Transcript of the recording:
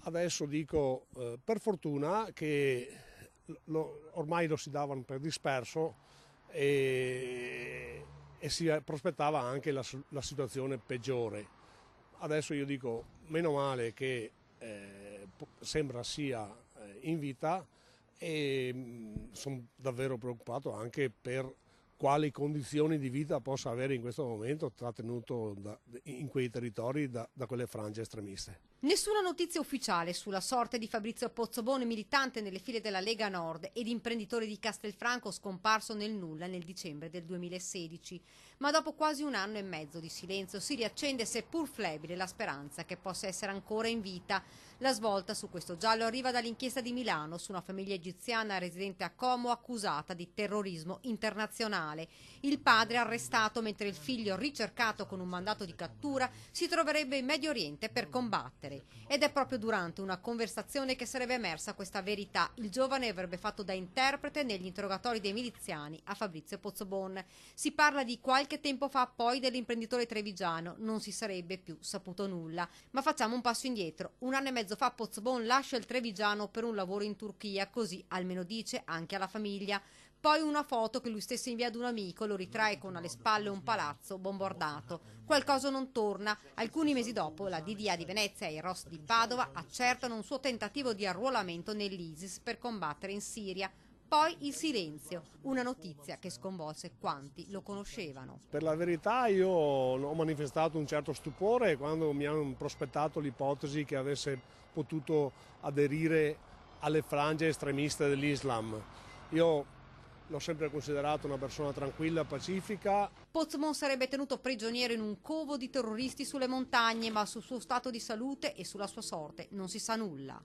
Adesso dico, per fortuna che ormai lo si davano per disperso e si prospettava anche la situazione peggiore. Adesso io dico, meno male che sembra sia in vita, e sono davvero preoccupato anche per quali condizioni di vita possa avere in questo momento trattenuto in quei territori da quelle frange estremiste. Nessuna notizia ufficiale sulla sorte di Fabrizio Pozzobon, militante nelle file della Lega Nord ed imprenditore di Castelfranco scomparso nel nulla nel dicembre del 2016. Ma dopo quasi un anno e mezzo di silenzio si riaccende, seppur flebile, la speranza che possa essere ancora in vita. La svolta su questo giallo arriva dall'inchiesta di Milano su una famiglia egiziana residente a Como accusata di terrorismo internazionale. Il padre arrestato mentre il figlio, ricercato con un mandato di cattura, si troverebbe in Medio Oriente per combattere. Ed è proprio durante una conversazione che sarebbe emersa questa verità. Il giovane avrebbe fatto da interprete negli interrogatori dei miliziani a Fabrizio Pozzobon. Si parla di qualche tempo fa, poi dell'imprenditore trevigiano. Non si sarebbe più saputo nulla. Ma facciamo un passo indietro. Un anno e mezzo fa Pozzobon lascia il trevigiano per un lavoro in Turchia, così almeno dice anche alla famiglia. Poi una foto che lui stesso invia ad un amico lo ritrae con alle spalle un palazzo bombardato. Qualcosa non torna. Alcuni mesi dopo la DDA di Venezia e il ROS di Padova accertano un suo tentativo di arruolamento nell'ISIS per combattere in Siria. Poi il silenzio, una notizia che sconvolse quanti lo conoscevano. Per la verità io ho manifestato un certo stupore quando mi hanno prospettato l'ipotesi che avesse potuto aderire alle frange estremiste dell'Islam. Io l'ho sempre considerato una persona tranquilla, pacifica. Pozzobon sarebbe tenuto prigioniero in un covo di terroristi sulle montagne, ma sul suo stato di salute e sulla sua sorte non si sa nulla.